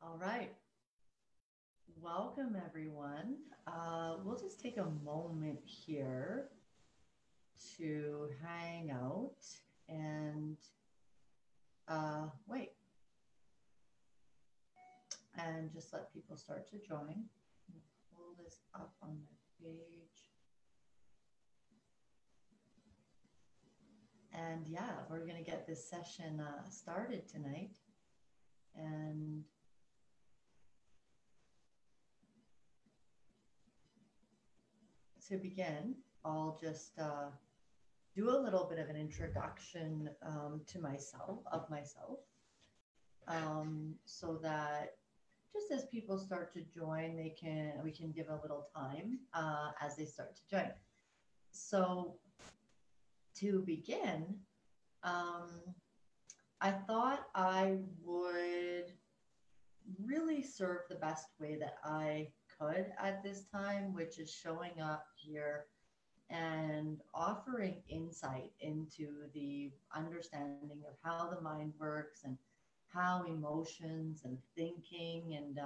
All right. Welcome, everyone. We'll just take a moment here to hang out and wait and just let people start to join. Pull this up on my page. And yeah, we're going to get this session started tonight. And to begin, I'll just do a little bit of an introduction to myself, so that just as people start to join, we can give a little time as they start to join. So to begin, um, I thought I would really serve the best way that I could at this time, which is showing up here and offering insight into the understanding of how the mind works and how emotions and thinking and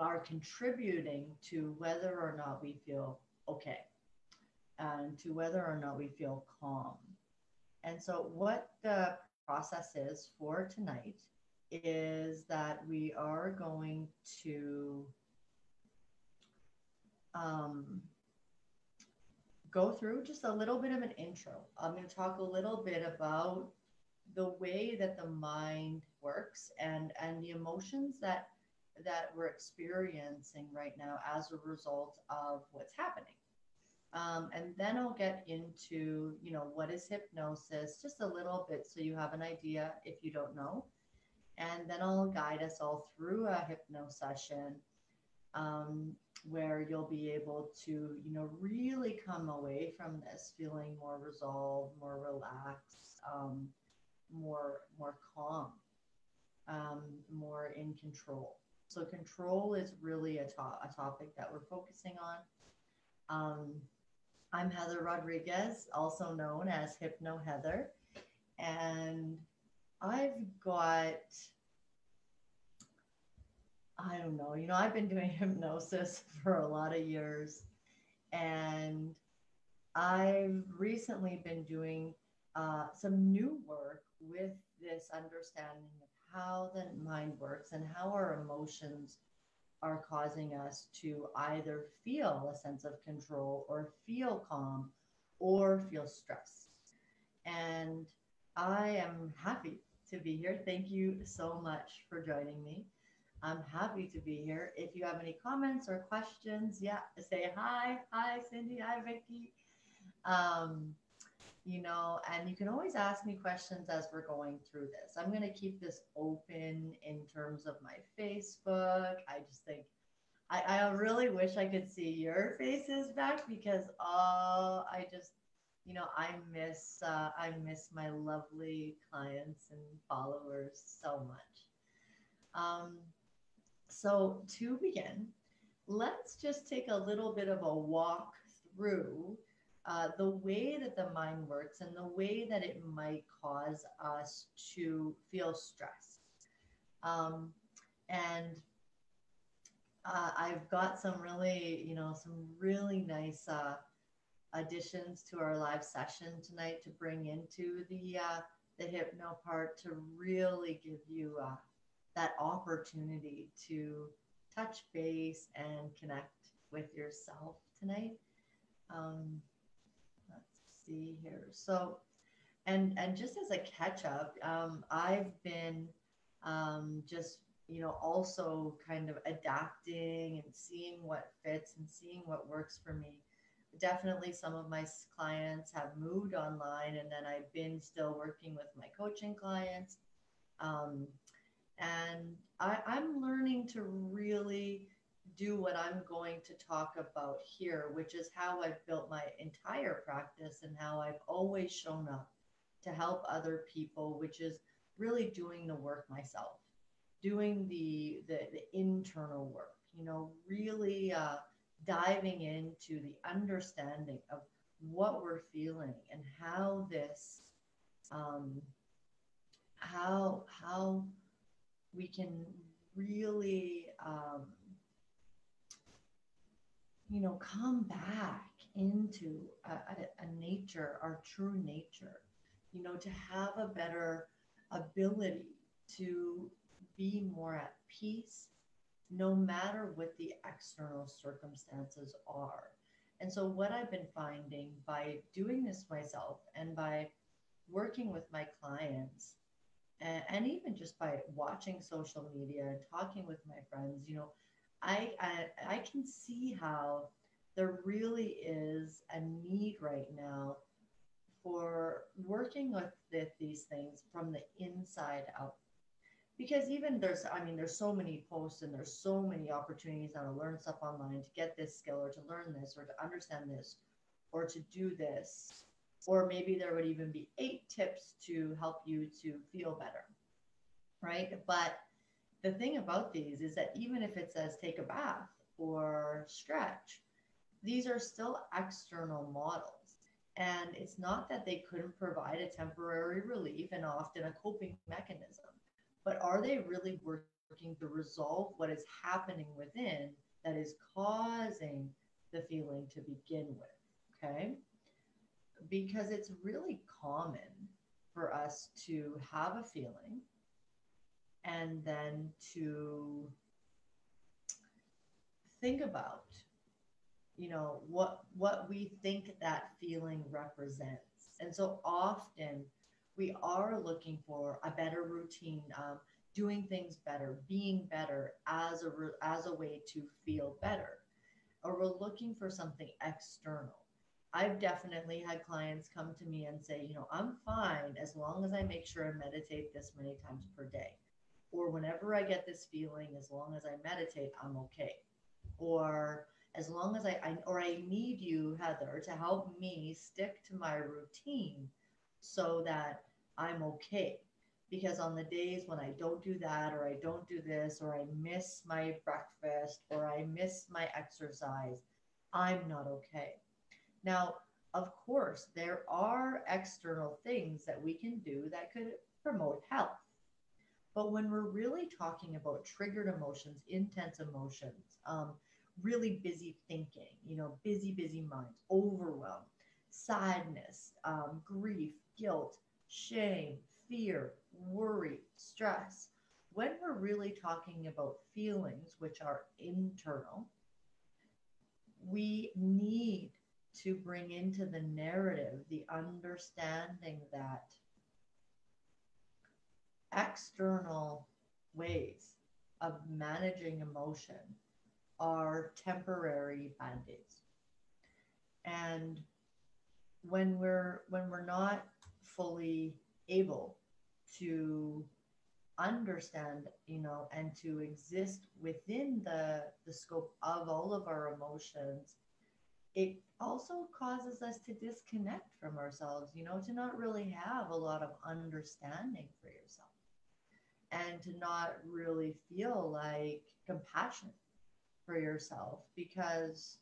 are contributing to whether or not we feel okay and to whether or not we feel calm. And so, what the process is for tonight is that we are going to um, go through just a little bit of an intro. I'm going to talk a little bit about the way that the mind works and the emotions that we're experiencing right now as a result of what's happening. And then I'll get into, what is hypnosis, just a little bit so you have an idea if you don't know. And then I'll guide us all through a hypno session um, where you'll be able to, really come away from this feeling more resolved, more relaxed, more calm, more in control. So control is really a topic that we're focusing on. Um, I'm Heather Rodriguez, also known as Hypno Heather, and I've got, I don't know, I've been doing hypnosis for a lot of years, and I've recently been doing some new work with this understanding of how the mind works and how our emotions are causing us to either feel a sense of control or feel calm or feel stress. And I am happy to be here. Thank you so much for joining me. I'm happy to be here. If you have any comments or questions, yeah, say hi. Hi, Cindy. Hi, Vicky. Um, and you can always ask me questions as we're going through this. I'm going to keep this open in terms of my Facebook. I just think I really wish I could see your faces back because I just I miss my lovely clients and followers so much. Um, so to begin, let's just take a little bit of a walk through the way that the mind works and the way that it might cause us to feel stress. Um, and I've got some really nice additions to our live session tonight to bring into the hypno part to really give you that opportunity to touch base and connect with yourself tonight. Um, let's see here. So, and just as a catch up, I've been just also kind of adapting and seeing what fits and seeing what works for me. Definitely, some of my clients have moved online, and then I've been still working with my coaching clients. Um, and I'm learning to really do what I'm going to talk about here, which is how I've built my entire practice and how I've always shown up to help other people, which is really doing the work myself, doing the internal work, really diving into the understanding of what we're feeling and how this, um, how we can really, come back into a nature, our true nature, to have a better ability to be more at peace no matter what the external circumstances are. And so, what I've been finding by doing this myself and by working with my clients, and even just by watching social media and talking with my friends, I can see how there really is a need right now for working with these things from the inside out. Because even there's so many posts and there's so many opportunities now to learn stuff online, to get this skill or to learn this or to understand this or to do this. Or maybe there would even be 8 tips to help you to feel better, right? But the thing about these is that even if it says take a bath or stretch, these are still external models. And it's not that they couldn't provide a temporary relief and often a coping mechanism, but are they really working to resolve what is happening within that is causing the feeling to begin with? Okay. Because it's really common for us to have a feeling and then to think about what we think that feeling represents. And so often we are looking for a better routine, doing things better, being better as a way to feel better, or we're looking for something external. I've definitely had clients come to me and say, I'm fine as long as I make sure I meditate this many times per day, or whenever I get this feeling, as long as I meditate, I'm okay. Or as long as I need you, Heather, to help me stick to my routine so that I'm okay. Because on the days when I don't do that, or I don't do this, or I miss my breakfast, or I miss my exercise, I'm not okay. Now, of course, there are external things that we can do that could promote health. But when we're really talking about triggered emotions, intense emotions, really busy thinking, busy minds, overwhelm, sadness, grief, guilt, shame, fear, worry, stress, when we're really talking about feelings which are internal, we need to bring into the narrative the understanding that external ways of managing emotion are temporary band-aids. And when we're not fully able to understand, and to exist within the scope of all of our emotions, it also causes us to disconnect from ourselves, to not really have a lot of understanding for yourself and to not really feel like compassion for yourself, because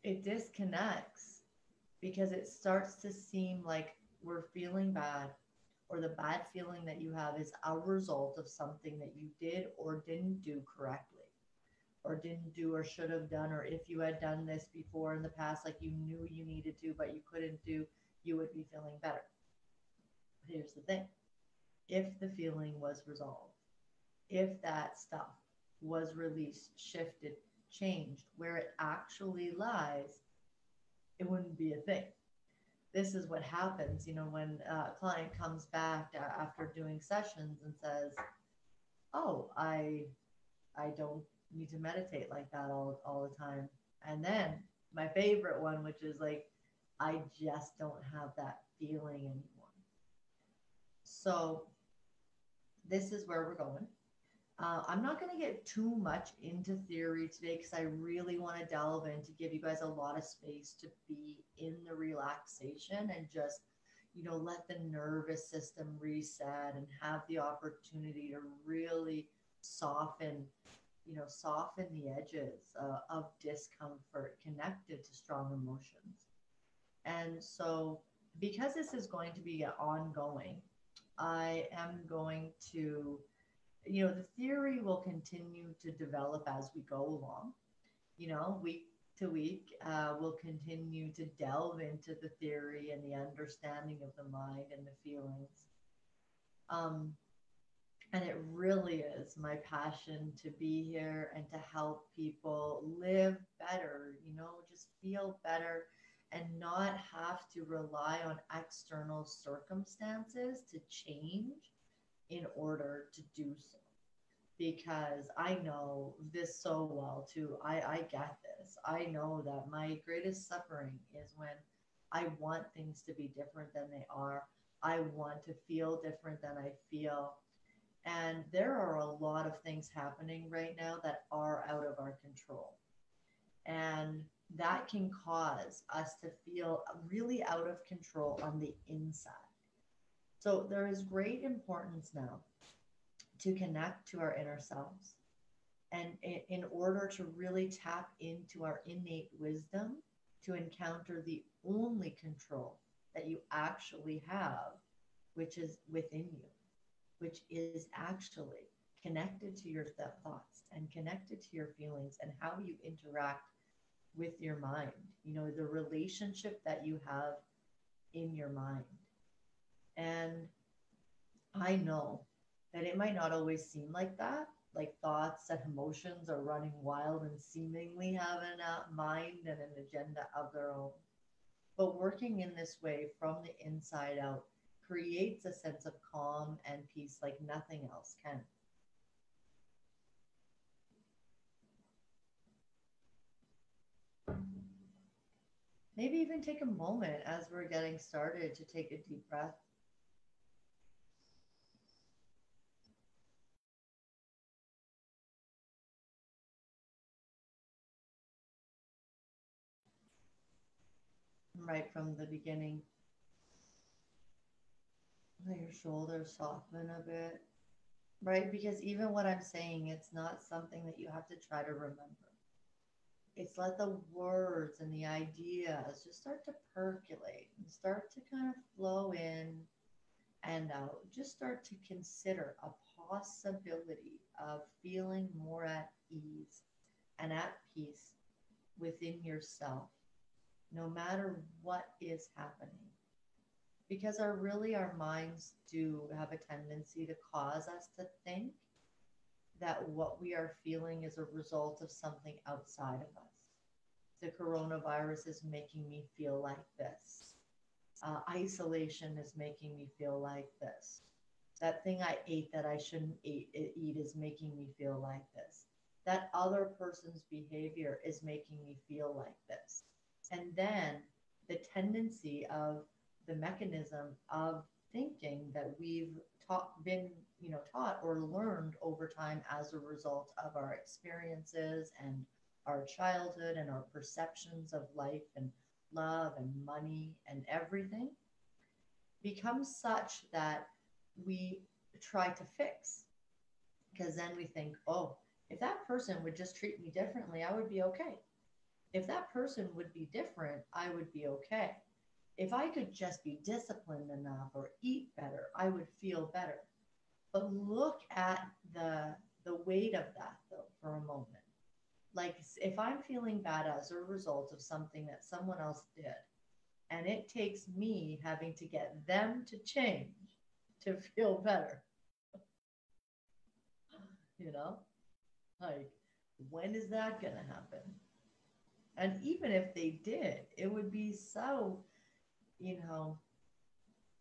it disconnects, because it starts to seem like we're feeling bad, or the bad feeling that you have is a result of something that you did or didn't do correctly, or didn't do or should have done, or if you had done this before in the past, like you knew you needed to but you couldn't do, you would be feeling better. Here's the thing: if the feeling was resolved, if that stuff was released, shifted, changed where it actually lies, it wouldn't be a thing. This is what happens, when a client comes back after doing sessions and says, "Oh, I don't need to meditate like that all the time." And then my favorite one, which is like, "I just don't have that feeling anymore." So this is where we're going. I'm not going to get too much into theory today because I really want to delve in to give you guys a lot of space to be in the relaxation and just, let the nervous system reset and have the opportunity to really soften, soften the edges of discomfort connected to strong emotions. And so, because this is going to be ongoing, I am going to, the theory will continue to develop as we go along. Week to week, we'll continue to delve into the theory and the understanding of the mind and the feelings. Um, and it really is my passion to be here and to help people live better, just feel better and not have to rely on external circumstances to change in order to do so. Because I know this so well too. I get this. I know that my greatest suffering is when I want things to be different than they are. I want to feel different than I feel. And there are a lot of things happening right now that are out of our control. And that can cause us to feel really out of control on the inside. So there is great importance now to connect to our inner selves. And in order to really tap into our innate wisdom, to encounter the only control that you actually have, which is within you, which is actually connected to your thoughts and connected to your feelings and how you interact with your mind, the relationship that you have in your mind. And I know that it might not always seem like that, like thoughts and emotions are running wild and seemingly having a mind and an agenda of their own. But working in this way from the inside out creates a sense of calm and peace like nothing else can. Maybe even take a moment as we're getting started to take a deep breath. Right from the beginning, let your shoulders soften a bit, right? Because even what I'm saying, it's not something that you have to try to remember. It's let the words and the ideas just start to percolate and start to kind of flow in and out. Just start to consider a possibility of feeling more at ease and at peace within yourself, no matter what is happening. Because our minds do have a tendency to cause us to think that what we are feeling is a result of something outside of us. The coronavirus is making me feel like this. Isolation is making me feel like this. That thing I ate that I shouldn't eat is making me feel like this. That other person's behavior is making me feel like this. And then the tendency of the mechanism of thinking that we've taught or learned over time as a result of our experiences and our childhood and our perceptions of life and love and money and everything becomes such that we try to fix, because then we think, oh, if that person would just treat me differently, I would be okay. If that person would be different, I would be okay. If I could just be disciplined enough or eat better, I would feel better. But look at the weight of that though for a moment. Like if I'm feeling bad as a result of something that someone else did, and it takes me having to get them to change to feel better, you know? Like, when is that going to happen? And even if they did, it would be so, you know,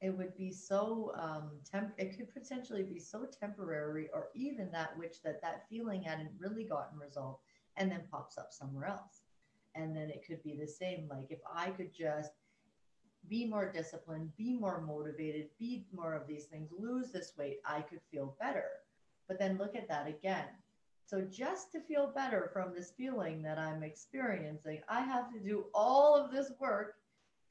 it would be so, it could potentially be so temporary, or even that which that feeling hadn't really gotten resolved and then pops up somewhere else. And then it could be the same. Like, if I could just be more disciplined, be more motivated, be more of these things, lose this weight, I could feel better. But then look at that again. So just to feel better from this feeling that I'm experiencing, I have to do all of this work.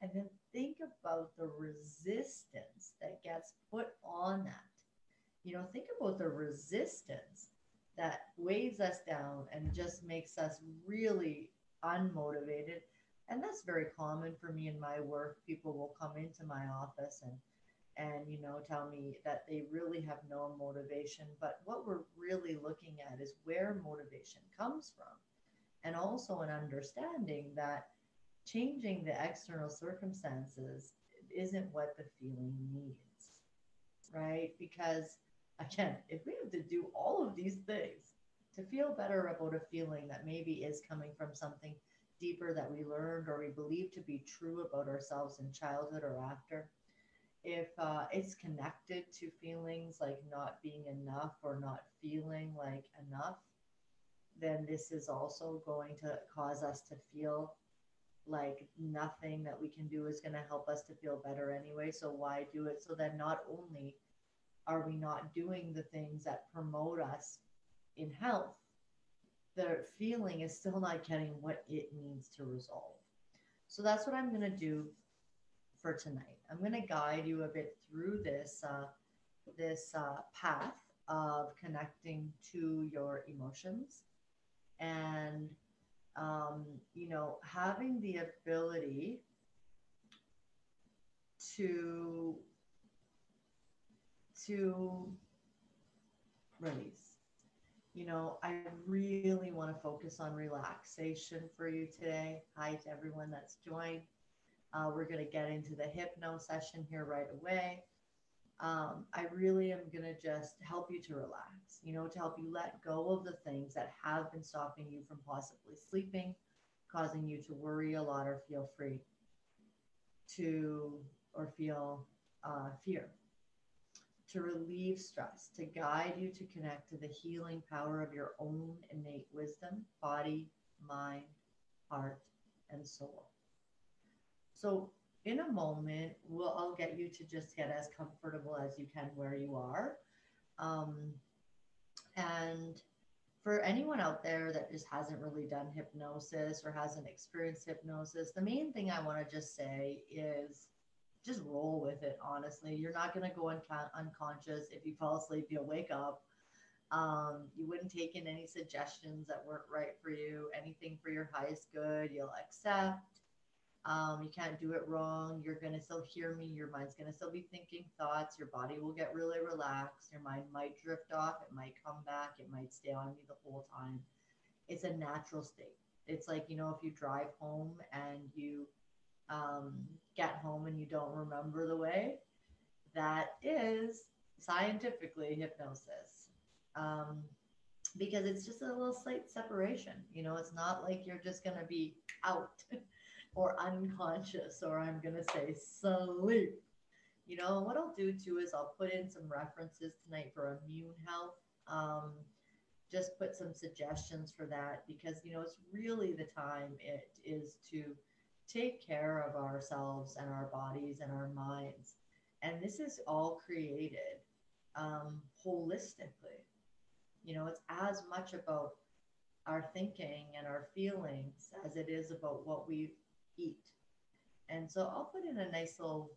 And then think about the resistance that gets put on that. Think about the resistance that weighs us down and just makes us really unmotivated. And that's very common for me in my work. People will come into my office and and, tell me that they really have no motivation. But what we're really looking at is where motivation comes from. And also an understanding that changing the external circumstances isn't what the feeling needs, right? Because again, if we have to do all of these things to feel better about a feeling that maybe is coming from something deeper that we learned or we believe to be true about ourselves in childhood or after, if it's connected to feelings like not being enough or not feeling like enough, then this is also going to cause us to feel like nothing that we can do is going to help us to feel better anyway. So why do it? So then not only are we not doing the things that promote us in health, the feeling is still not getting what it needs to resolve. So that's what I'm going to do for tonight. I'm going to guide you a bit through this path of connecting to your emotions and having the ability to to release. I really want to focus on relaxation for you today. Hi to everyone that's joined. We're going to get into the hypno session here right away. I really am going to just help you to relax, to help you let go of the things that have been stopping you from possibly sleeping, causing you to worry a lot or feel free to, or feel fear, to relieve stress, to guide you to connect to the healing power of your own innate wisdom, body, mind, heart, and soul. So in a moment, I'll get you to just get as comfortable as you can where you are. Um, and for anyone out there that just hasn't really done hypnosis or hasn't experienced hypnosis, the main thing I want to just say is just roll with it, honestly. You're not going to go unconscious. If you fall asleep, you'll wake up. You wouldn't take in any suggestions that weren't right for you, anything for your highest good, you'll accept. You can't do it wrong. You're going to still hear me. Your mind's going to still be thinking thoughts. Your body will get really relaxed. Your mind might drift off. It might come back. It might stay on you the whole time. It's a natural state. It's like, if you drive home and you get home and you don't remember the way, that is scientifically hypnosis. Um, because it's just a little slight separation. It's not like you're just going to be out or unconscious, or I'm going to say sleep. What I'll do too is I'll put in some references tonight for immune health. Just put some suggestions for that because, it's really the time it is to take care of ourselves and our bodies and our minds. And this is all created holistically. It's as much about our thinking and our feelings as it is about what we eat. And so I'll put in a nice little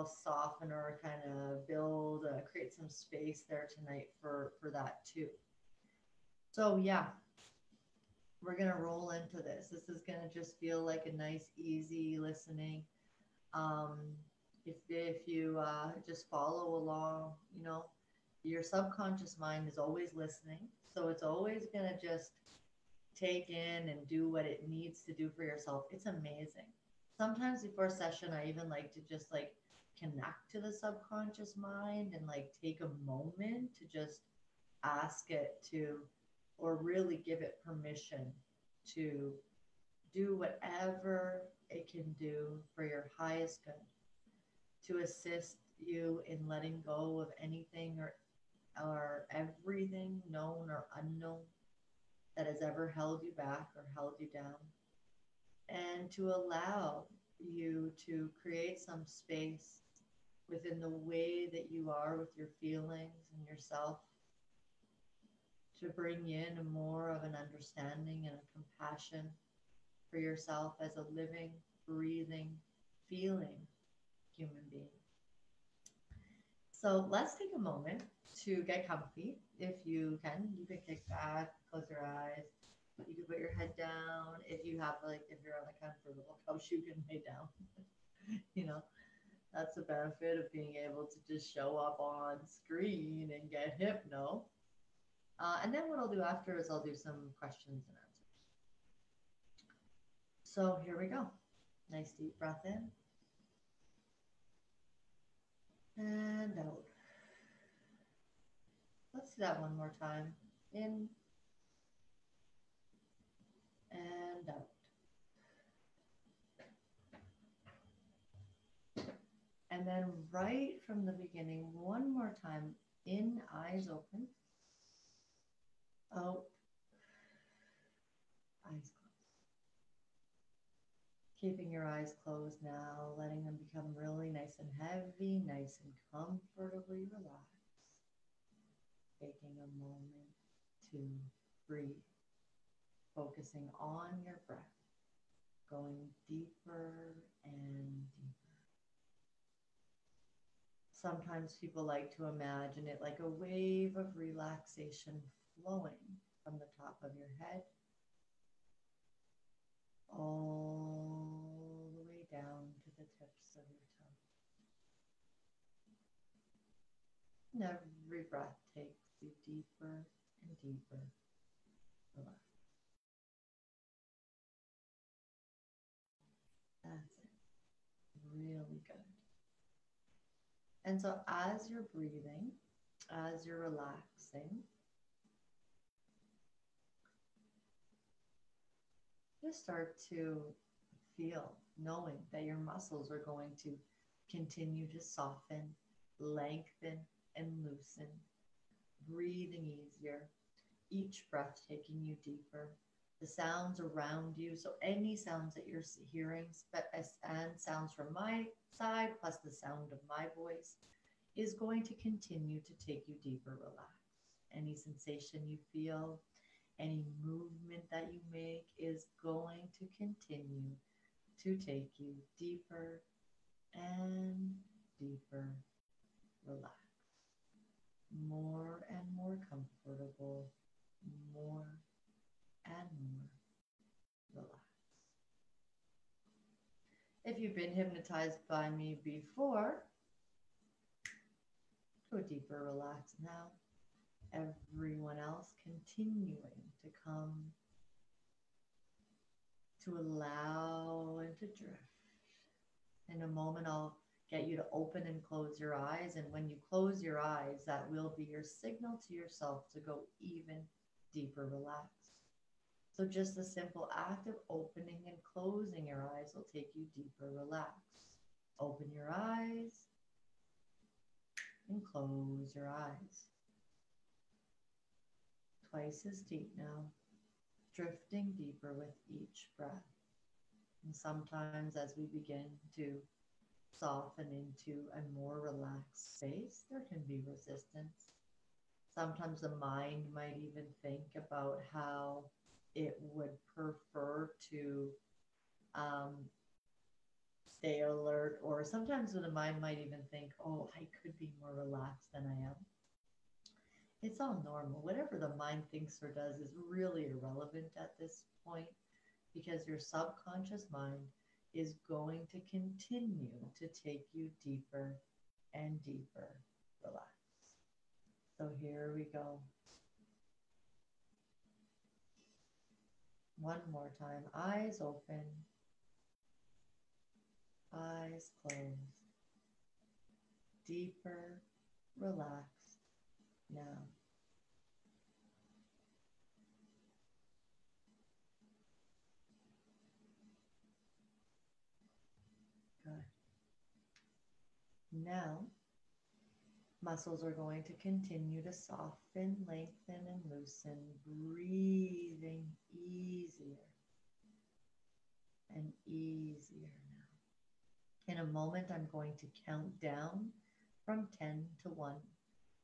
softener, kind of build, create some space there tonight for that too. So yeah, we're gonna roll into this. This is gonna just feel like a nice, easy listening. Um, if you just follow along, your subconscious mind is always listening, so it's always gonna just take in and do what it needs to do for yourself. It's amazing. Sometimes before session, I even like to just like connect to the subconscious mind and like take a moment to just ask it to, or really give it permission to do whatever it can do for your highest good, to assist you in letting go of anything or everything known or unknown that has ever held you back or held you down, and to allow you to create some space within the way that you are with your feelings and yourself, to bring in more of an understanding and a compassion for yourself as a living, breathing, feeling human being. So let's take a moment to get comfy. If you can kick back, close your eyes. You can put your head down. If you're on a comfortable couch, you can lay down. you know. That's the benefit of being able to just show up on screen and get hypno. And then what I'll do after is I'll do some questions and answers. So here we go. Nice deep breath in and out. Let's do that one more time. In and out. And then right from the beginning, one more time. In, eyes open. Out, eyes closed. Keeping your eyes closed now, letting them become really nice and heavy, nice and comfortably relaxed. Taking a moment to breathe, focusing on your breath, going deeper and deeper. Sometimes people like to imagine it like a wave of relaxation flowing from the top of your head all the way down to the tips of your toes. And every breath takes you deeper and deeper. Relax. That's it. Really good. And so as you're breathing, as you're relaxing, just start to feel, knowing that your muscles are going to continue to soften, lengthen, and loosen, breathing easier, each breath taking you deeper. The sounds around you, so any sounds that you're hearing, and sounds from my side, plus the sound of my voice, is going to continue to take you deeper. Relax. Any sensation you feel, any movement that you make is going to continue to take you deeper and deeper. Relax. More and more comfortable, more and more relaxed. If you've been hypnotized by me before, go deeper, relax now. Everyone else continuing to come to allow and to drift. In a moment, I'll get you to open and close your eyes. And when you close your eyes, that will be your signal to yourself to go even deeper, relax. So just the simple act of opening and closing your eyes will take you deeper, relax. Open your eyes and close your eyes. Twice as deep now, drifting deeper with each breath. And sometimes as we begin to soften into a more relaxed space, there can be resistance. Sometimes the mind might even think about how it would prefer to stay alert, or sometimes the mind might even think, oh, I could be more relaxed than I am. It's all normal. Whatever the mind thinks or does is really irrelevant at this point, because your subconscious mind is going to continue to take you deeper and deeper. Relax. So here we go. One more time. Eyes open. Eyes closed. Deeper, relaxed now. Good. Now, muscles are going to continue to soften, lengthen, and loosen, breathing easier and easier now. In a moment, I'm going to count down from 10 to 1,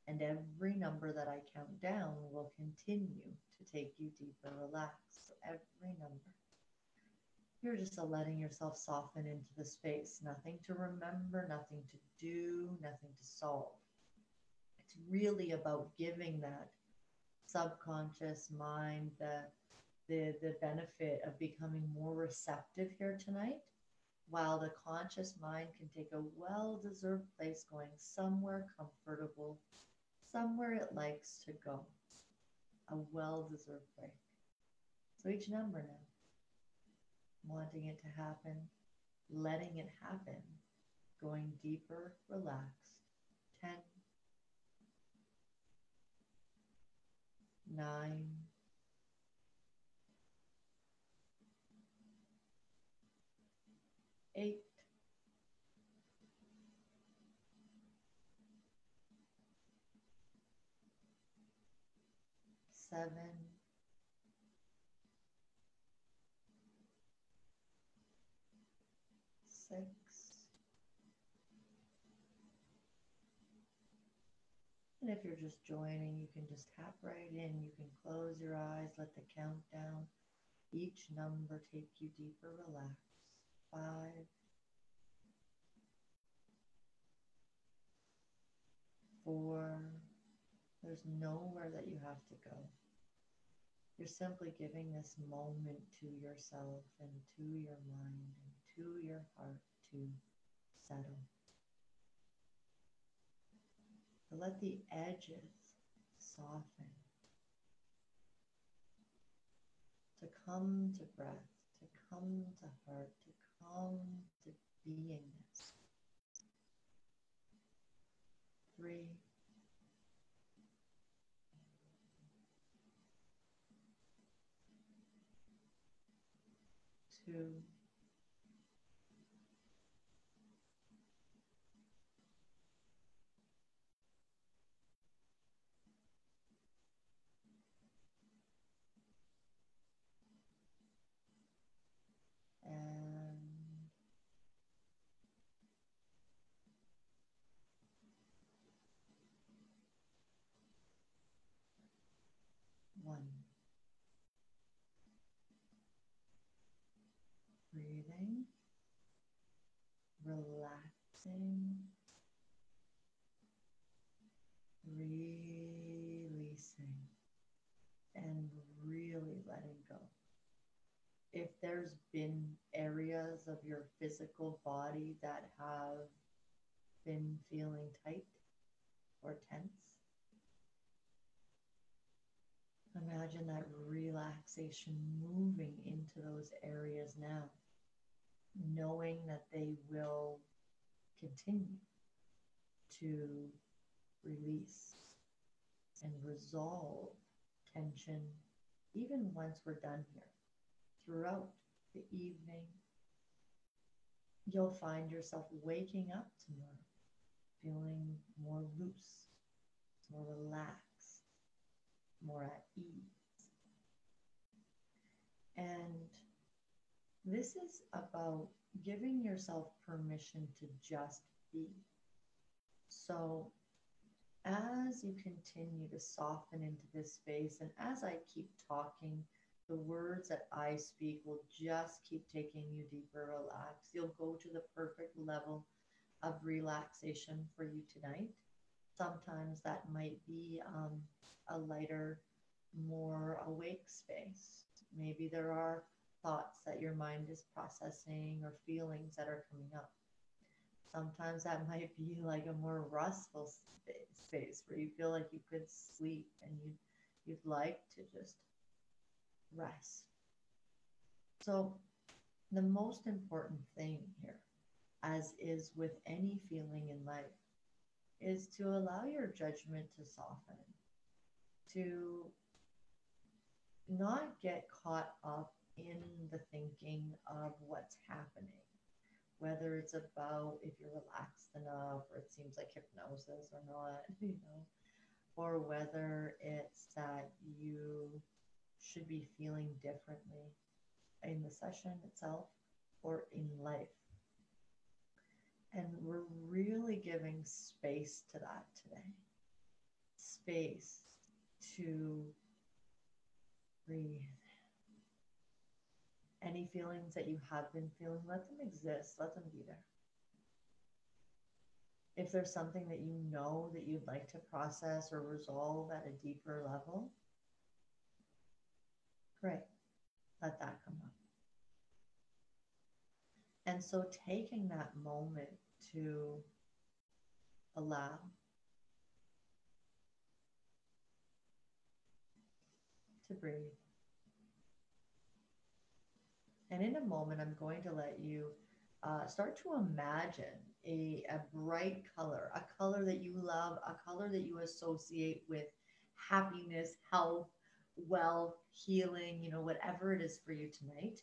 and every number that I count down will continue to take you deeper, relax. So every number. You're just letting yourself soften into the space. Nothing to remember, nothing to do, nothing to solve. It's really about giving that subconscious mind the benefit of becoming more receptive here tonight while the conscious mind can take a well deserved place going somewhere comfortable, somewhere it likes to go. A well deserved break. So each number now, wanting it to happen, letting it happen, going deeper, relaxed. 10, 9, 8, 7, 6. And if you're just joining, you can just tap right in. You can close your eyes, let the countdown, each number take you deeper, relax. 5, 4. There's nowhere that you have to go. You're simply giving this moment to yourself and to your mind and to your heart to settle. To let the edges soften, to come to breath, to come to heart, to come to beingness. 3, 2, and 1. Breathing, relaxing, releasing, and really letting go. If there's been areas of your physical body that have been feeling tight or tense, imagine that relaxation moving into those areas now, knowing that they will continue to release and resolve tension even once we're done here. Throughout the evening, you'll find yourself waking up tomorrow feeling more loose, more relaxed, more at ease. And this is about giving yourself permission to just be. So as you continue to soften into this space, and as I keep talking, the words that I speak will just keep taking you deeper, relax. You'll go to the perfect level of relaxation for you tonight. Sometimes that might be a lighter, more awake space. Maybe there are thoughts that your mind is processing or feelings that are coming up. Sometimes that might be like a more restful space where you feel like you could sleep and you'd like to just rest. So the most important thing here, as is with any feeling in life, is to allow your judgment to soften, to not get caught up in the thinking of what's happening, whether it's about if you're relaxed enough or it seems like hypnosis or not, or whether it's that you should be feeling differently in the session itself or in life. And we're really giving space to that today. Space to breathe. Any feelings that you have been feeling, let them exist, let them be there. If there's something that you know that you'd like to process or resolve at a deeper level, great, let that come up. And so taking that moment to allow, to breathe. And in a moment, I'm going to let you start to imagine a bright color, a color that you love, a color that you associate with happiness, health, wealth, healing, whatever it is for you tonight.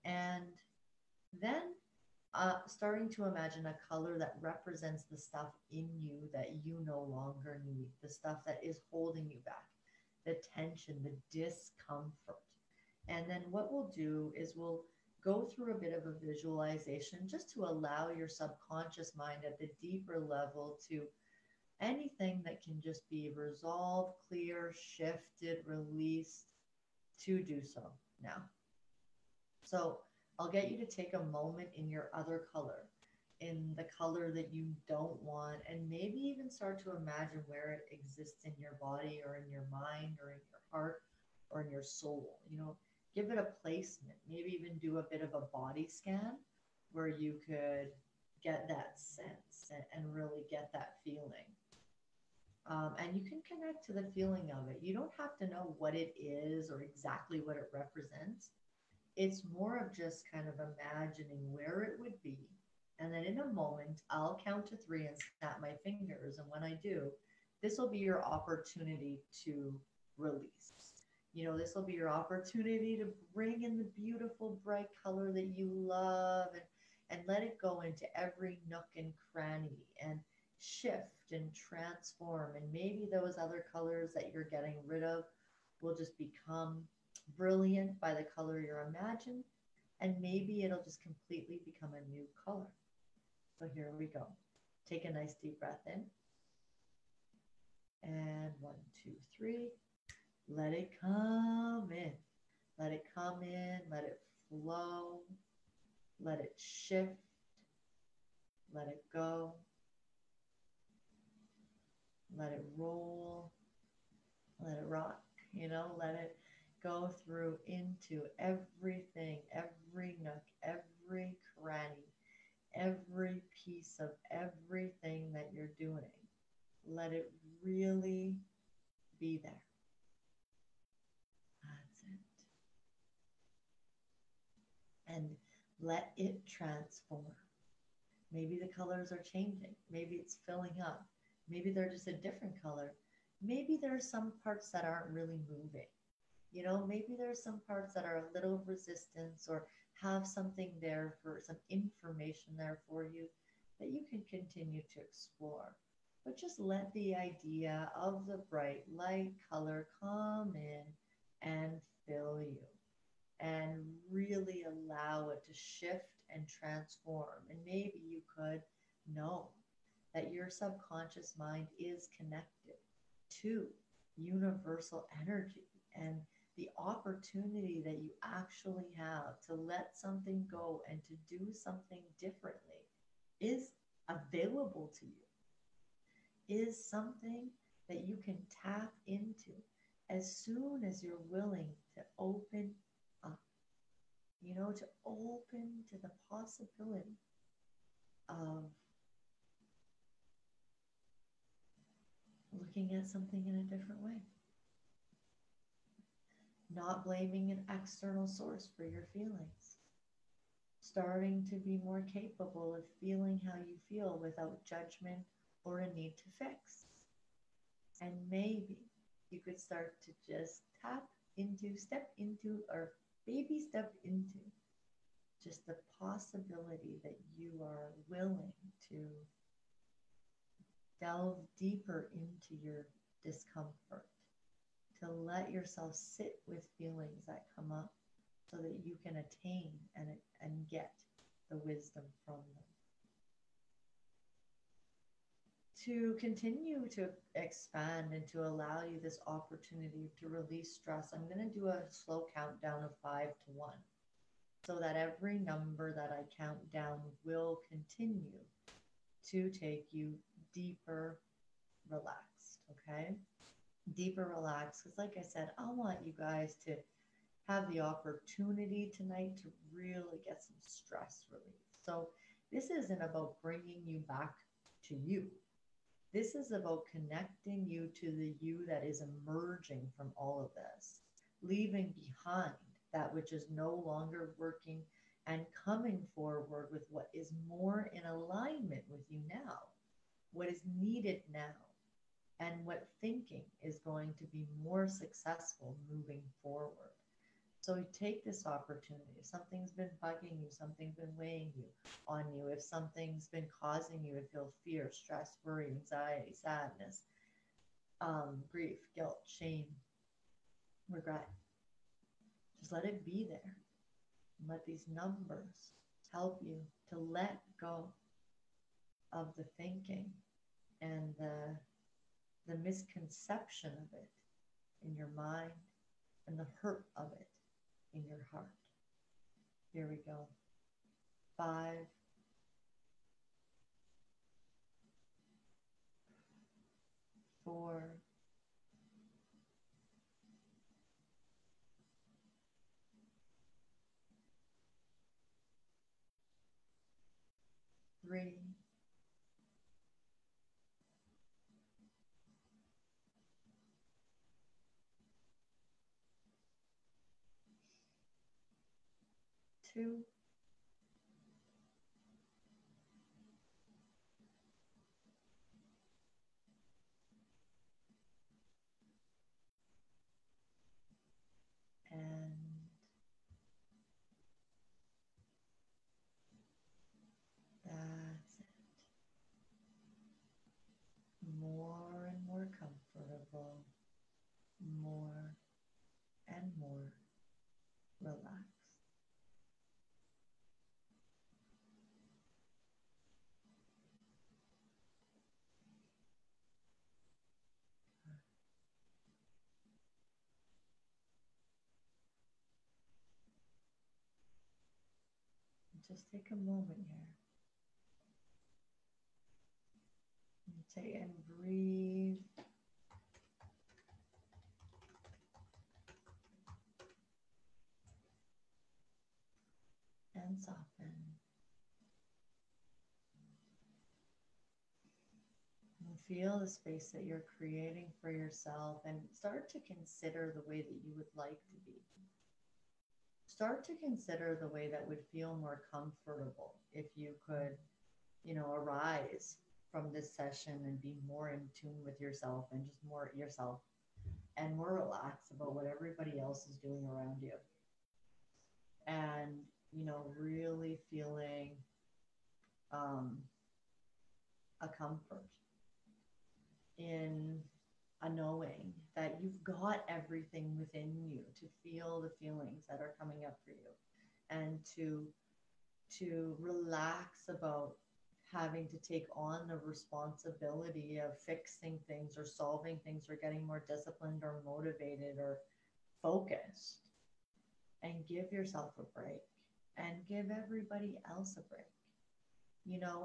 And then starting to imagine a color that represents the stuff in you that you no longer need, the stuff that is holding you back, the tension, the discomfort. And then what we'll do is we'll go through a bit of a visualization just to allow your subconscious mind at the deeper level to anything that can just be resolved, clear, shifted, released, to do so now. So I'll get you to take a moment in your other color, in the color that you don't want, and maybe even start to imagine where it exists in your body or in your mind or in your heart or in your soul. Give it a placement, maybe even do a bit of a body scan where you could get that sense and really get that feeling. And you can connect to the feeling of it. You don't have to know what it is or exactly what it represents. It's more of just kind of imagining where it would be. And then in a moment, I'll count to three and snap my fingers. And when I do, this will be your opportunity to release. This will be your opportunity to bring in the beautiful, bright color that you love and let it go into every nook and cranny and shift and transform. And maybe those other colors that you're getting rid of will just become brilliant by the color you're imagined, and maybe it'll just completely become a new color. So here we go. Take a nice deep breath in. And 1, 2, 3. Let it come in. Let it come in. Let it flow. Let it shift. Let it go. Let it roll. Let it rock. Let it go through into everything, every nook, every cranny, every piece of everything that you're doing. Let it really be there. That's it. And let it transform. Maybe the colors are changing. Maybe it's filling up. Maybe they're just a different color. Maybe there are some parts that aren't really moving. Maybe there's some parts that are a little resistance or have something there for some information there for you that you can continue to explore. But just let the idea of the bright light color come in and fill you and really allow it to shift and transform. And maybe you could know that your subconscious mind is connected to universal energy, and the opportunity that you actually have to let something go and to do something differently is available to you, is something that you can tap into as soon as you're willing to open up, to open to the possibility of looking at something in a different way. Not blaming an external source for your feelings. Starting to be more capable of feeling how you feel without judgment or a need to fix. And maybe you could start to just step into, or baby step into just the possibility that you are willing to delve deeper into your discomfort, to let yourself sit with feelings that come up so that you can attain and get the wisdom from them. To continue to expand and to allow you this opportunity to release stress, I'm going to do a slow countdown of 5 to 1 so that every number that I count down will continue to take you deeper relaxed, okay? Deeper relaxed, because like I said, I want you guys to have the opportunity tonight to really get some stress release. So this isn't about bringing you back to you. This is about connecting you to the you that is emerging from all of this, leaving behind that which is no longer working and coming forward with what is more in alignment with you now, what is needed now, and what thinking is going to be more successful moving forward. So take this opportunity. If something's been bugging you, something's been weighing you on you, if something's been causing you to feel fear, stress, worry, anxiety, sadness, grief, guilt, shame, regret, just let it be there. And let these numbers help you to let go of the thinking and the misconception of it in your mind and the hurt of it in your heart. Here we go. 5, 4, 3, 2, and that's it. More and more comfortable, more and more relaxed. Just take a moment here and take and breathe and soften. And feel the space that you're creating for yourself and start to consider the way that you would like to be. Start to consider the way that would feel more comfortable if you could, arise from this session and be more in tune with yourself and just more yourself and more relaxed about what everybody else is doing around you. And, really feeling um, a comfort in a knowing that you've got everything within you to feel the feelings that are coming up for you and to relax about having to take on the responsibility of fixing things or solving things or getting more disciplined or motivated or focused, and give yourself a break and give everybody else a break.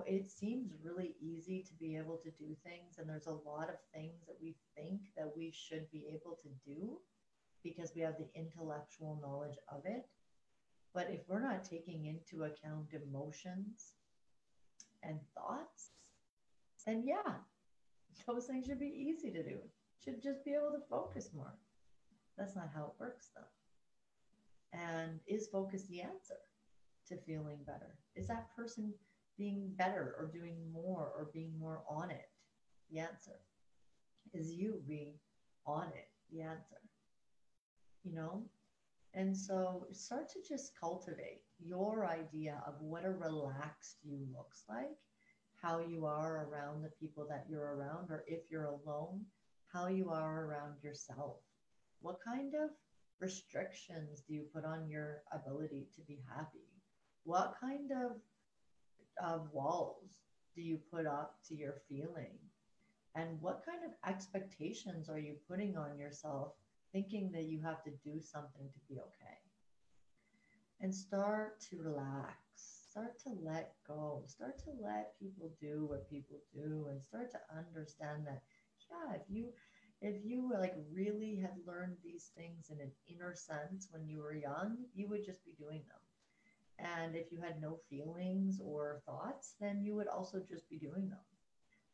It seems really easy to be able to do things, and there's a lot of things that we think that we should be able to do because we have the intellectual knowledge of it. But if we're not taking into account emotions and thoughts, then yeah, those things should be easy to do. Should just be able to focus more. That's not how it works, though. And is focus the answer to feeling better? Is that person being better or doing more or being more on it the answer? Is you being on it the answer? And so start to just cultivate your idea of what a relaxed you looks like, how you are around the people that you're around, or if you're alone, how you are around yourself. What kind of restrictions do you put on your ability to be happy? What kind of walls do you put up to your feeling? And what kind of expectations are you putting on yourself, thinking that you have to do something to be okay? And start to relax, start to let go, start to let people do what people do, and start to understand that, yeah, if you like really had learned these things in an inner sense when you were young, you would just be doing them. And if you had no feelings or thoughts, then you would also just be doing them.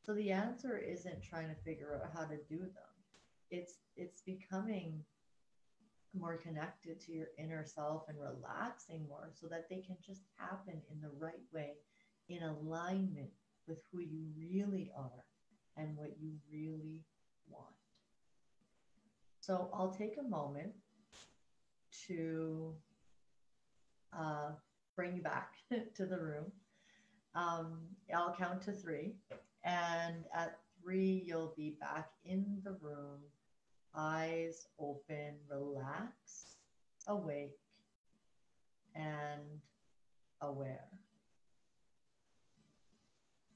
So the answer isn't trying to figure out how to do them. It's becoming more connected to your inner self and relaxing more so that they can just happen in the right way, in alignment with who you really are and what you really want. So I'll take a moment to uh, bring you back to the room. I'll count to three, and at three, you'll be back in the room, eyes open, relaxed, awake, and aware.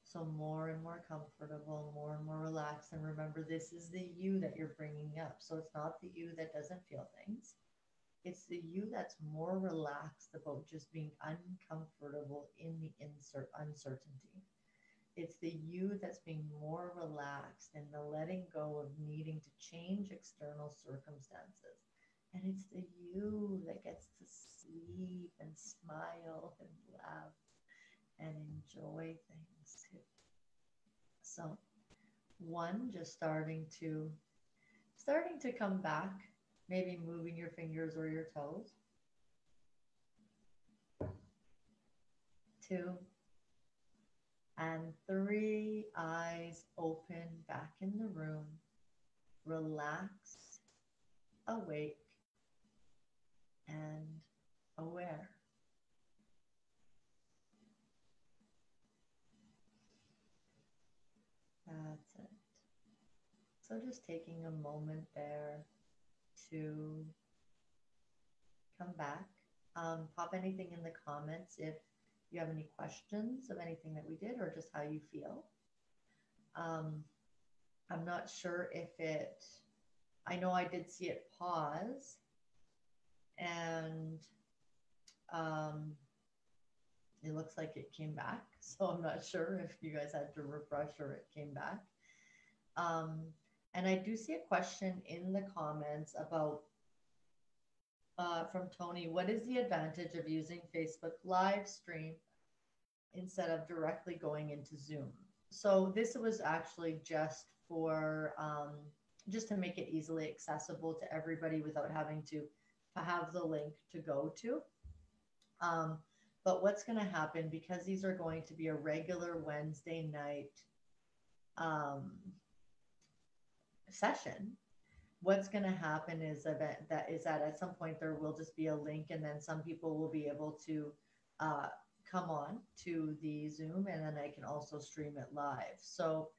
So more and more comfortable, more and more relaxed. And remember, this is the you that you're bringing up. So it's not the you that doesn't feel things. It's the you that's more relaxed about just being uncomfortable in the uncertainty. It's the you that's being more relaxed in the letting go of needing to change external circumstances. And it's the you that gets to sleep and smile and laugh and enjoy things too. So one, just starting to come back, maybe moving your fingers or your toes. Two, and three, eyes open, back in the room, relaxed, awake, and aware. That's it. So just taking a moment there to come back. Pop anything in the comments if you have any questions of anything that we did or just how you feel. I'm not sure if I know I did see it pause and um, it looks like it came back. So I'm not sure if you guys had to refresh or it came back. Um, and I do see a question in the comments about from Tony. What is the advantage of using Facebook live stream instead of directly going into Zoom? So this was actually just for just to make it easily accessible to everybody without having to have the link to go to. But what's going to happen, because these are going to be a regular Wednesday night session, what's going to happen is that at some point there will just be a link, and then some people will be able to come on to the Zoom, and then I can also stream it live. So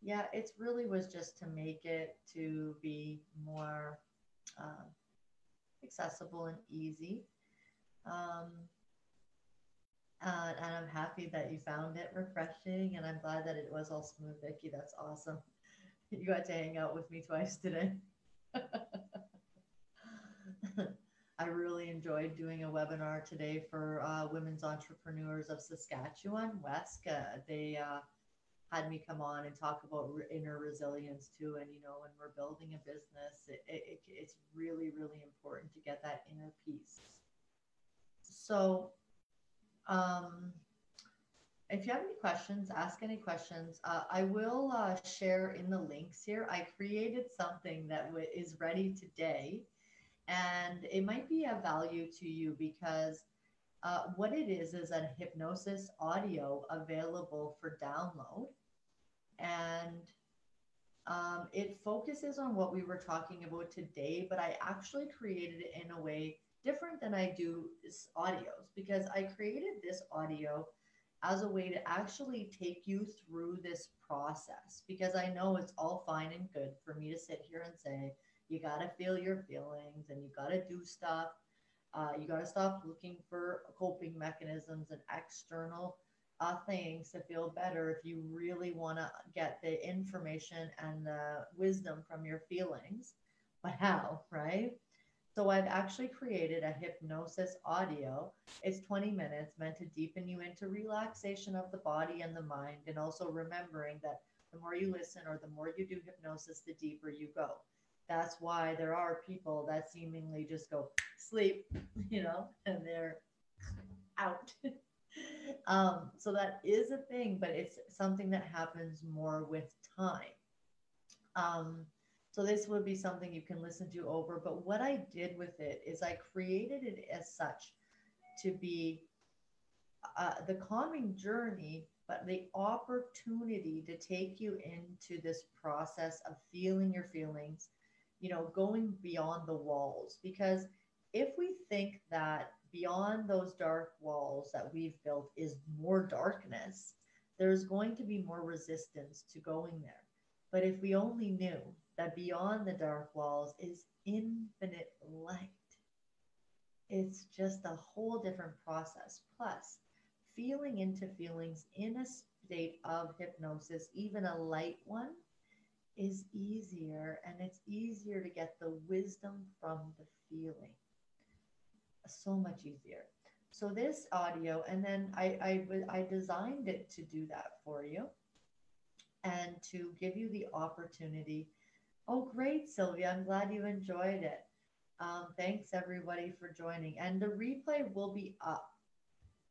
yeah, it really was just to make it to be more accessible and easy. And I'm happy that you found it refreshing, and I'm glad that it was all smooth, Vicky. That's awesome. You got to hang out with me twice today. I really enjoyed doing a webinar today for women's entrepreneurs of Saskatchewan, WESCA. They had me come on and talk about inner resilience too. And, when we're building a business, it's really, really important to get that inner peace. So if you have any questions, ask any questions. I will share in the links here. I created something that is ready today, and it might be of value to you because what it is an hypnosis audio available for download. And it focuses on what we were talking about today, but I actually created it in a way different than I do audios, because I created this audio as a way to actually take you through this process, because I know it's all fine and good for me to sit here and say, you got to feel your feelings and you got to do stuff. You got to stop looking for coping mechanisms and external things to feel better if you really want to get the information and the wisdom from your feelings. But how, right? So I've actually created a hypnosis audio. It's 20 minutes meant to deepen you into relaxation of the body and the mind, and also remembering that the more you listen or the more you do hypnosis, the deeper you go. That's why there are people that seemingly just go sleep, and they're out. So that is a thing, but it's something that happens more with time. Um, so this would be something you can listen to over. But what I did with it is I created it as such to be the calming journey, but the opportunity to take you into this process of feeling your feelings, going beyond the walls. Because if we think that beyond those dark walls that we've built is more darkness, there's going to be more resistance to going there. But if we only knew that beyond the dark walls is infinite light, it's just a whole different process. Plus, feeling into feelings in a state of hypnosis, even a light one, is easier, and it's easier to get the wisdom from the feeling. So much easier. So this audio, and then I designed it to do that for you and to give you the opportunity. Oh, great, Sylvia. I'm glad you enjoyed it. Thanks everybody for joining. And the replay will be up.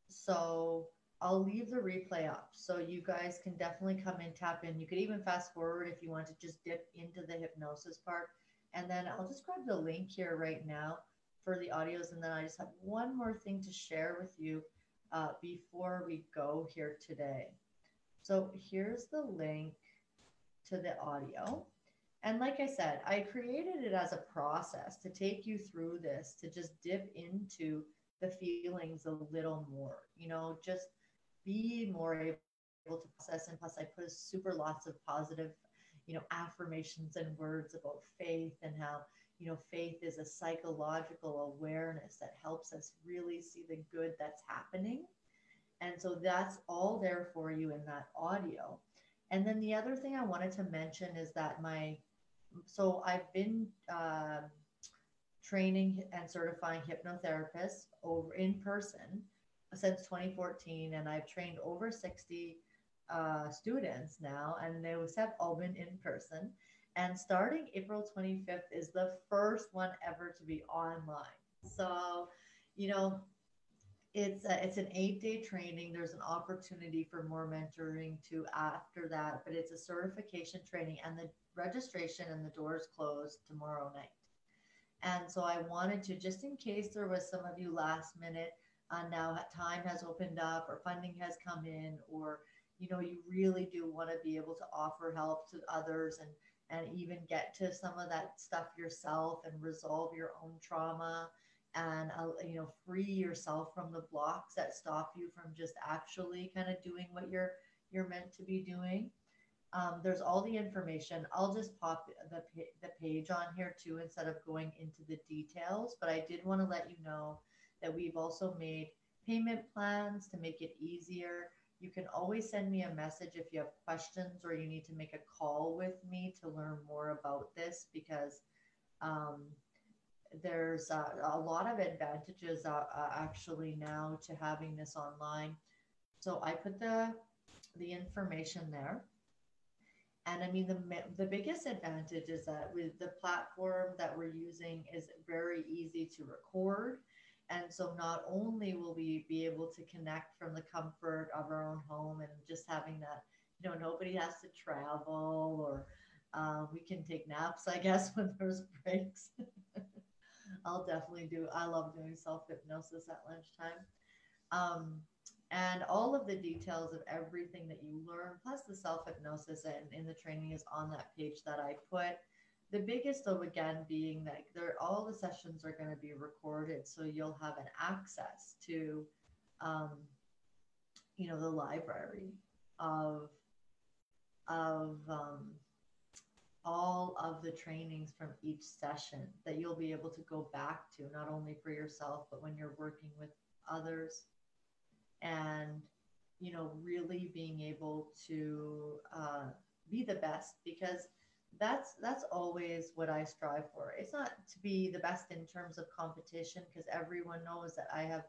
So I'll leave the replay up. So you guys can definitely come in, tap in. You could even fast forward if you want to just dip into the hypnosis part. And then I'll just grab the link here right now for the audios. And then I just have one more thing to share with you before we go here today. So here's the link to the audio. And like I said, I created it as a process to take you through this, to just dip into the feelings a little more, just be more able to process. And plus, I put super lots of positive, affirmations and words about faith and how, faith is a psychological awareness that helps us really see the good that's happening. And so that's all there for you in that audio. And then the other thing I wanted to mention is that so I've been training and certifying hypnotherapists over in person since 2014, and I've trained over 60 students now, and those have all been in person. And starting April 25th is the first one ever to be online. So, it's an 8-day training. There's an opportunity for more mentoring too after that, but it's a certification training, and the registration and the doors close tomorrow night. And so I wanted to, just in case there was some of you last minute, now time has opened up or funding has come in, or, you really do want to be able to offer help to others and even get to some of that stuff yourself and resolve your own trauma and, free yourself from the blocks that stop you from just actually kind of doing what you're meant to be doing. There's all the information. I'll just pop the page on here too instead of going into the details. But I did want to let you know that we've also made payment plans to make it easier. You can always send me a message if you have questions or you need to make a call with me to learn more about this, because there's a lot of advantages actually now to having this online. So I put the information there. And I mean, the biggest advantage is that with the platform that we're using is very easy to record. And so not only will we be able to connect from the comfort of our own home and just having that, nobody has to travel, or we can take naps, I guess, when there's breaks. I love doing self-hypnosis at lunchtime. And all of the details of everything that you learn, plus the self-hypnosis and in the training, is on that page that I put. The biggest, though, again, being that all the sessions are going to be recorded, so you'll have an access to, the library of all of the trainings from each session that you'll be able to go back to, not only for yourself, but when you're working with others. And, really being able to be the best, because that's always what I strive for. It's not to be the best in terms of competition, because everyone knows that I have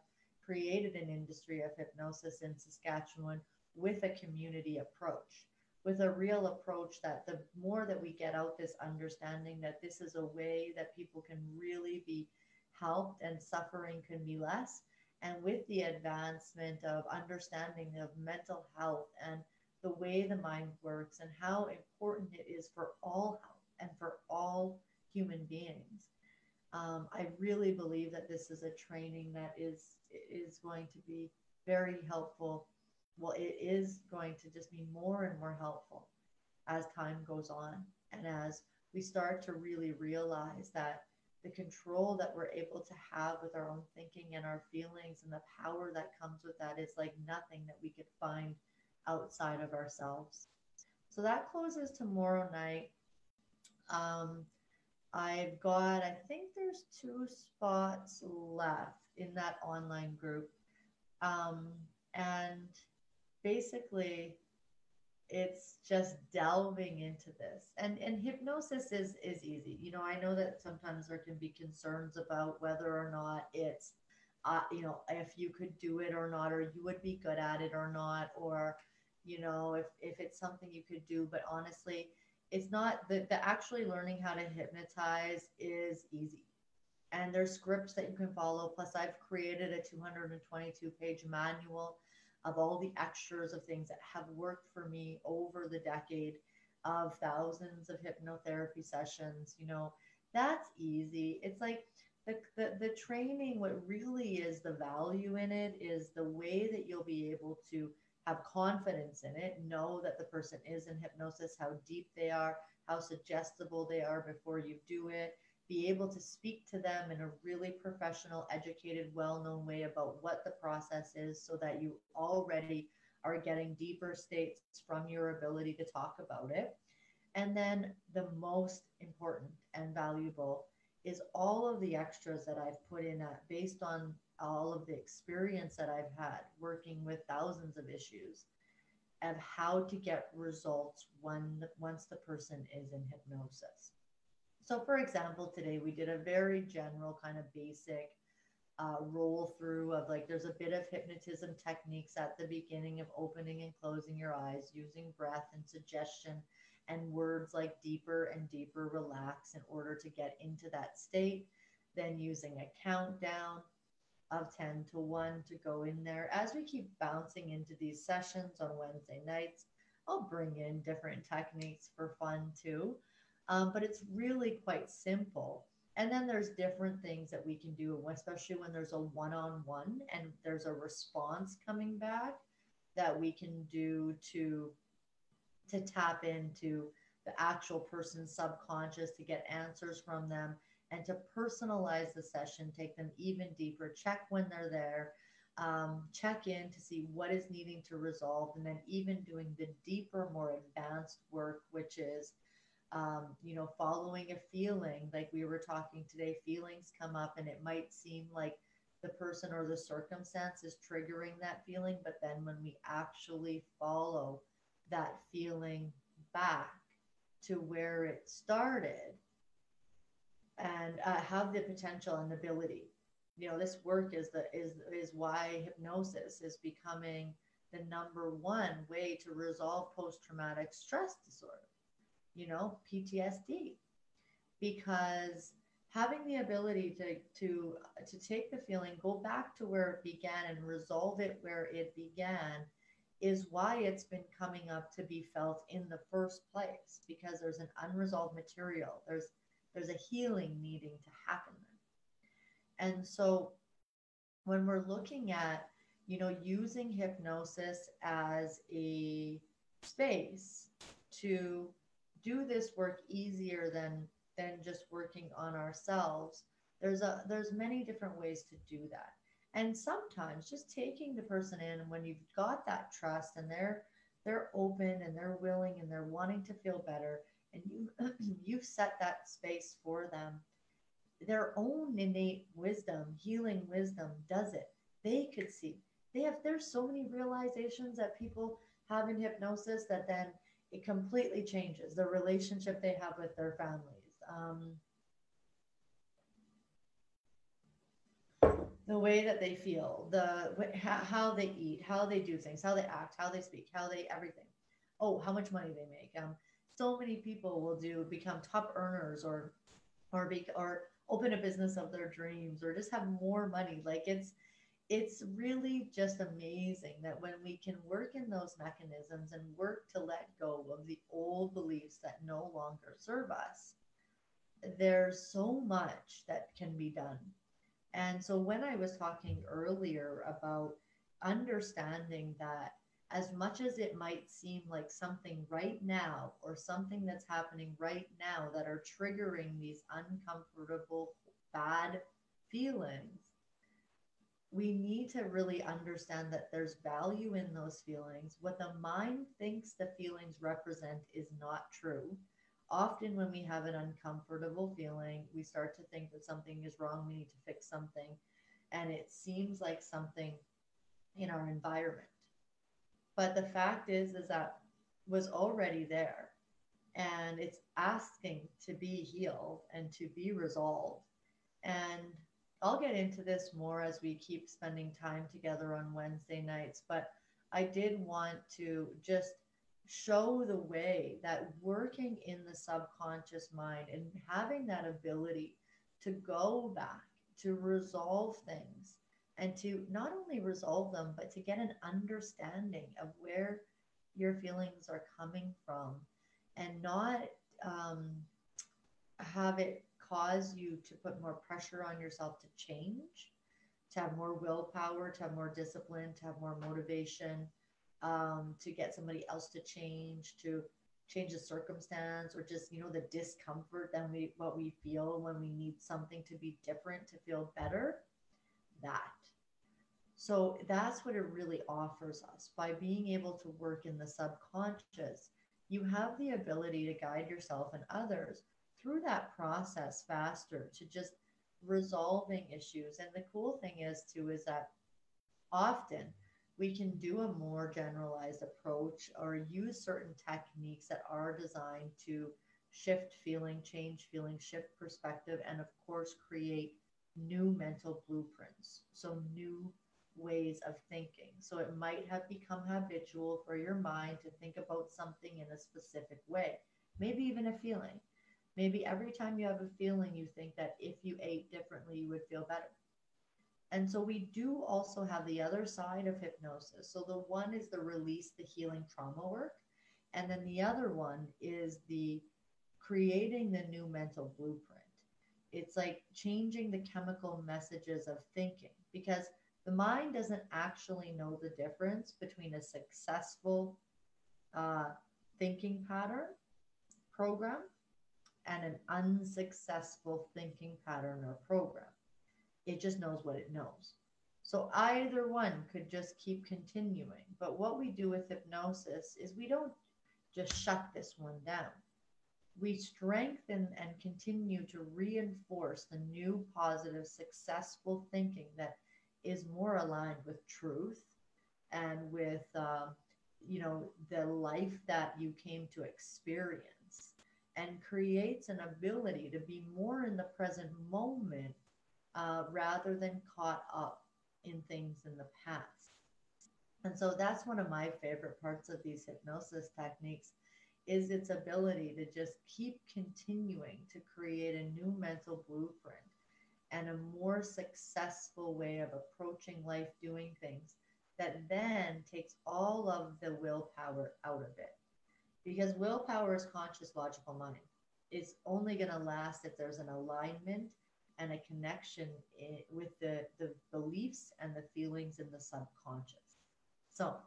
created an industry of hypnosis in Saskatchewan with a community approach, with a real approach that the more that we get out this understanding that this is a way that people can really be helped and suffering can be less, And with the advancement of understanding of mental health and the way the mind works and how important it is for all health and for all human beings, I really believe that this is a training that is going to be very helpful. Well, it is going to just be more and more helpful as time goes on, and as we start to really realize that the control that we're able to have with our own thinking and our feelings and the power that comes with that is like nothing that we could find outside of ourselves. So that closes tomorrow night. Um, I've got, I think there's 2 spots left in that online group. Um, and basically, it's just delving into this. And hypnosis is easy. I know that sometimes there can be concerns about whether or not it's, if you could do it or not, or you would be good at it or not, or if it's something you could do. But honestly, it's not the actually learning how to hypnotize is easy. And there's scripts that you can follow. Plus, I've created a 222-page manual of all the extras of things that have worked for me over the decade of thousands of hypnotherapy sessions. That's easy. It's like the training, what really is the value in it is the way that you'll be able to have confidence in it, know that the person is in hypnosis, how deep they are, how suggestible they are before you do it, be able to speak to them in a really professional, educated, well-known way about what the process is so that you already are getting deeper states from your ability to talk about it. And then the most important and valuable is all of the extras that I've put in based on all of the experience that I've had working with thousands of issues of how to get results once the person is in hypnosis. So, for example, today we did a very general kind of basic roll through of like there's a bit of hypnotism techniques at the beginning of opening and closing your eyes, using breath and suggestion and words like deeper and deeper, relax in order to get into that state. Then using a countdown of 10 to 1 to go in there. As we keep bouncing into these sessions on Wednesday nights, I'll bring in different techniques for fun too. But it's really quite simple. And then there's different things that we can do, especially when there's a one-on-one and there's a response coming back that we can do to tap into the actual person's subconscious to get answers from them and to personalize the session, take them even deeper, check when they're there, check in to see what is needing to resolve, and then even doing the deeper, more advanced work, which is following a feeling. Like we were talking today, feelings come up and it might seem like the person or the circumstance is triggering that feeling. But then when we actually follow that feeling back to where it started and have the potential and ability, this work is why hypnosis is becoming the number 1 way to resolve post-traumatic stress disorder, PTSD, because having the ability to take the feeling, go back to where it began and resolve it where it began is why it's been coming up to be felt in the first place, because there's an unresolved material. There's a healing needing to happen there. And so when we're looking at, using hypnosis as a space to do this work easier than just working on ourselves, there's many different ways to do that. And sometimes just taking the person in when you've got that trust and they're open and they're willing and they're wanting to feel better, and you've set that space for them, their own innate wisdom, healing wisdom does it. They could see. There's so many realizations that people have in hypnosis that then it completely changes the relationship they have with their families. The way that they feel, how they eat, how they do things, how they act, how they speak, everything. Oh, how much money they make. So many people will become top earners or open a business of their dreams or just have more money. Like it's really just amazing that when we can work in those mechanisms and work to let go of the old beliefs that no longer serve us, there's so much that can be done. And so when I was talking earlier about understanding that as much as it might seem like something right now or something that's happening right now that are triggering these uncomfortable, bad feelings, we need to really understand that there's value in those feelings. What the mind thinks the feelings represent is not true. Often, when we have an uncomfortable feeling, we start to think that something is wrong, we need to fix something, and it seems like something in our environment. But the fact is that was already there, and it's asking to be healed and to be resolved. And I'll get into this more as we keep spending time together on Wednesday nights, but I did want to just show the way that working in the subconscious mind and having that ability to go back, to resolve things, and to not only resolve them, but to get an understanding of where your feelings are coming from and not um, have it cause you to put more pressure on yourself to change, to have more willpower, to have more discipline, to have more motivation, to get somebody else to change the circumstance, or just the discomfort than we what we feel when we need something to be different to feel better. That. So that's what it really offers us by being able to work in the subconscious. You have the ability to guide yourself and others through that process faster to just resolving issues. And the cool thing is too is that often we can do a more generalized approach or use certain techniques that are designed to shift feeling, change feeling, shift perspective, and of course create new mental blueprints. So new ways of thinking. So it might have become habitual for your mind to think about something in a specific way, maybe even a feeling. Maybe every time you have a feeling, you think that if you ate differently, you would feel better. And so we do also have the other side of hypnosis. So the one is the release, the healing trauma work. And then the other one is the creating the new mental blueprint. It's like changing the chemical messages of thinking because the mind doesn't actually know the difference between a successful uh, thinking pattern program and an unsuccessful thinking pattern or program. It just knows what it knows. So either one could just keep continuing. But what we do with hypnosis is we don't just shut this one down. We strengthen and continue to reinforce the new positive, successful thinking that is more aligned with truth and with, the life that you came to experience, and creates an ability to be more in the present moment rather than caught up in things in the past. And so that's one of my favorite parts of these hypnosis techniques is its ability to just keep continuing to create a new mental blueprint and a more successful way of approaching life, doing things that then takes all of the willpower out of it. Because willpower is conscious, logical mind. It's only going to last if there's an alignment and a connection with the beliefs and the feelings in the subconscious. So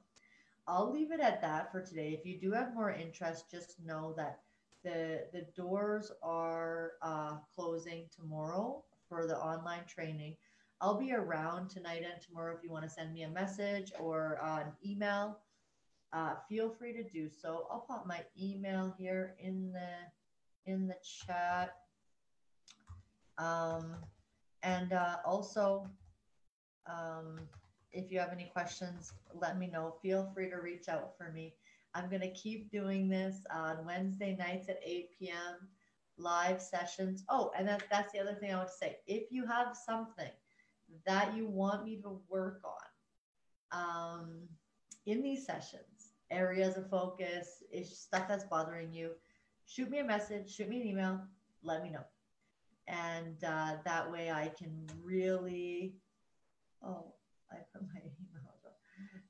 I'll leave it at that for today. If you do have more interest, just know that the doors are closing tomorrow for the online training. I'll be around tonight and tomorrow if you want to send me a message or an email. Feel free to do so. I'll pop my email here in the chat. And also, um, if you have any questions, let me know. Feel free to reach out for me. I'm going to keep doing this on Wednesday nights at 8 p.m. live sessions. Oh, and that's the other thing I want to say. If you have something that you want me to work on in these sessions, areas of focus, stuff that's bothering you, shoot me a message, shoot me an email, let me know. And that way I can really, oh, I put my email address.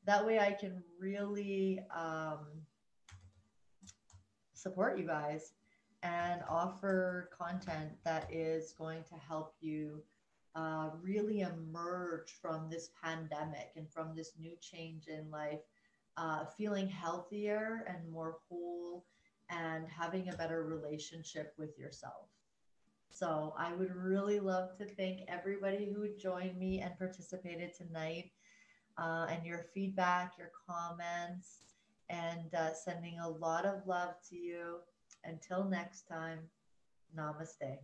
That way I can really support you guys and offer content that is going to help you really emerge from this pandemic and from this new change in life, feeling healthier and more whole and having a better relationship with yourself. So I would really love to thank everybody who joined me and participated tonight, and your feedback, your comments, and sending a lot of love to you. Until next time, namaste.